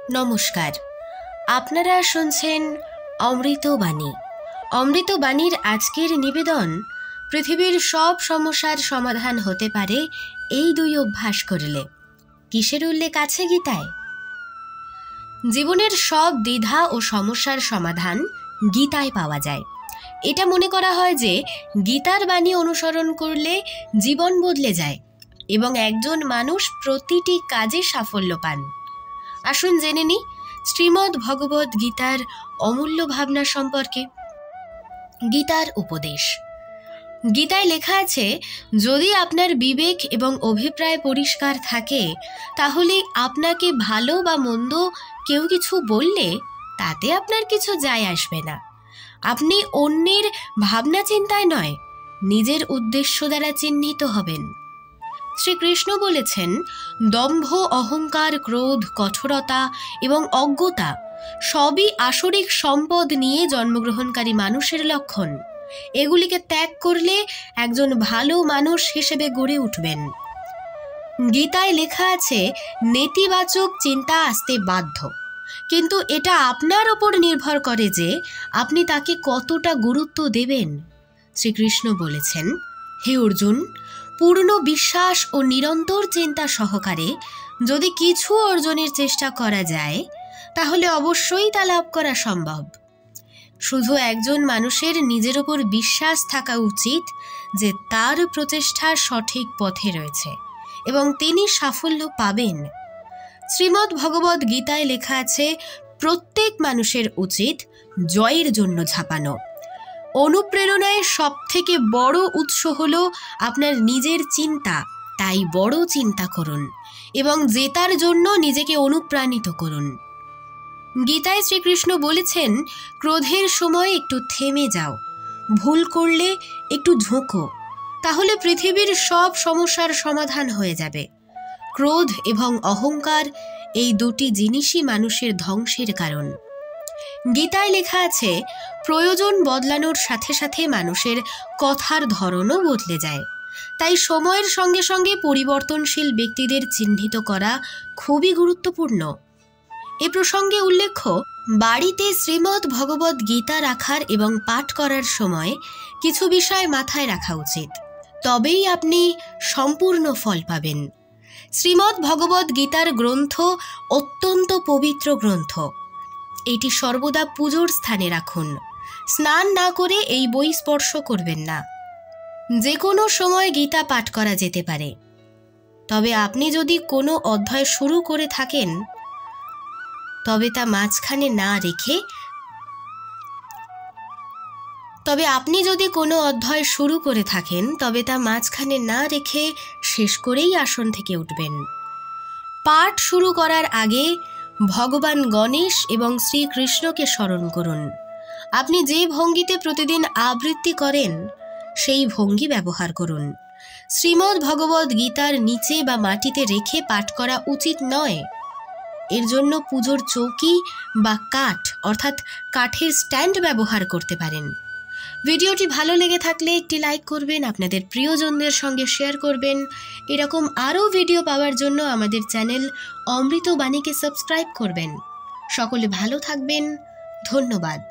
নমস্কার, আপনারা শুনছেন অমৃতবাণী। অমৃতবাণীর আজকের নিবেদন, পৃথিবীর সব সমস্যার সমাধান হতে পারে এই দুই অভ্যাস করলে। কিসের উল্লেখ আছে গীতায়? জীবনের সব দ্বিধা ও সমস্যার সমাধান গীতায় পাওয়া যায়। এটা মনে করা হয় যে গীতার বাণী অনুসরণ করলে জীবন বদলে যায় এবং একজন মানুষ প্রতিটি কাজে সাফল্য পান। আসুন জেনে নিই শ্রীমদ্ ভগবদ্ গীতার অমূল্য ভাবনা সম্পর্কে। গীতার উপদেশ। গীতায় লেখা আছে, যদি আপনার বিবেক এবং অভিপ্রায় পরিষ্কার থাকে, তাহলে আপনাকে ভালো বা মন্দ কেউ কিছু বললে তাতে আপনার কিছু যায় আসবে না। আপনি অন্যের ভাবনা চিন্তায় নয়, নিজের উদ্দেশ্য দ্বারা চিহ্নিত হবেন। শ্রীকৃষ্ণ বলেছেন, দম্ভ, অহংকার, ক্রোধ, কঠোরতা এবং অজ্ঞতা সবই আসরিক সম্পদ নিয়ে জন্মগ্রহণকারী মানুষের লক্ষণ। এগুলিকে ত্যাগ করলে একজন ভালো মানুষ হিসেবে গড়ে উঠবেন। গীতায় লেখা আছে, নেতিবাচক চিন্তা আসতে বাধ্য, কিন্তু এটা আপনার ওপর নির্ভর করে যে আপনি তাকে কতটা গুরুত্ব দেবেন। শ্রীকৃষ্ণ বলেছেন, হে অর্জুন, পূর্ণ বিশ্বাস ও নিরন্তর চিন্তা সহকারে যদি কিছু অর্জনের চেষ্টা করা যায়, তাহলে অবশ্যই তা লাভ করা সম্ভব। শুধু একজন মানুষের নিজের ওপর বিশ্বাস থাকা উচিত যে তার প্রচেষ্টা সঠিক পথে রয়েছে এবং তিনি সাফল্য পাবেন। শ্রীমদ্ ভগবদ্ গীতায় লেখা আছে, প্রত্যেক মানুষের উচিত জয়ের জন্য ঝাঁপানো। অনুপ্রেরণায় সবথেকে বড় উৎস হলো আপনার নিজের চিন্তা। তাই বড় চিন্তা করুন এবং জেতার জন্য নিজেকে অনুপ্রাণিত করুন। গীতায় শ্রীকৃষ্ণ বলেছেন, ক্রোধের সময় একটু থেমে যাও, ভুল করলে একটু ঝোঁকো, তাহলে পৃথিবীর সব সমস্যার সমাধান হয়ে যাবে। ক্রোধ এবং অহংকার, এই দুটি জিনিসই মানুষের ধ্বংসের কারণ। গীতায় লেখা আছে, প্রয়োজন বদলানোর সাথে সাথে মানুষের কথার ধরনও বদলে যায়। তাই সময়ের সঙ্গে সঙ্গে পরিবর্তনশীল ব্যক্তিদের চিহ্নিত করা খুবই গুরুত্বপূর্ণ। এ প্রসঙ্গে উল্লেখ্য, বাড়িতে শ্রীমদ্ ভগবদ্ গীতা রাখার এবং পাঠ করার সময় কিছু বিষয় মাথায় রাখা উচিত, তবেই আপনি সম্পূর্ণ ফল পাবেন। শ্রীমদ্ ভগবদ্ গীতার গ্রন্থ অত্যন্ত পবিত্র গ্রন্থ। এটি সর্বদা পুজোর স্থানে রাখুন। স্নান না করে এই বই স্পর্শ করবেন না। যে কোনো সময় গীতা পাঠ করা যেতে পারে, তবে আপনি যদি কোনো অধ্যায় শুরু করে থাকেন তবে তা মাঝখানে না রেখে শেষ করেই আসন থেকে উঠবেন। পাঠ শুরু করার আগে ভগবান গণেশ এবং শ্রীকৃষ্ণকে স্মরণ করুন। আপনি যে ভঙ্গিতে প্রতিদিন আবৃত্তি করেন সেই ভঙ্গি ব্যবহার করুন। শ্রীমদ্ ভগবদ্ গীতার নিচে বা মাটিতে রেখে পাঠ করা উচিত নয়। এর জন্য পুজোর চৌকি বা কাঠ অর্থাৎ কাঠের স্ট্যান্ড ব্যবহার করতে পারেন। ভিডিওটি ভালো লেগে থাকলে একটি লাইক করবেন, আপনাদের প্রিয়জনদের সঙ্গে শেয়ার করবেন। এরকম আরও ভিডিও পাওয়ার জন্য আমাদের চ্যানেল অমৃতবাণীকে সাবস্ক্রাইব করবেন। সকলে ভালো থাকবেন। ধন্যবাদ।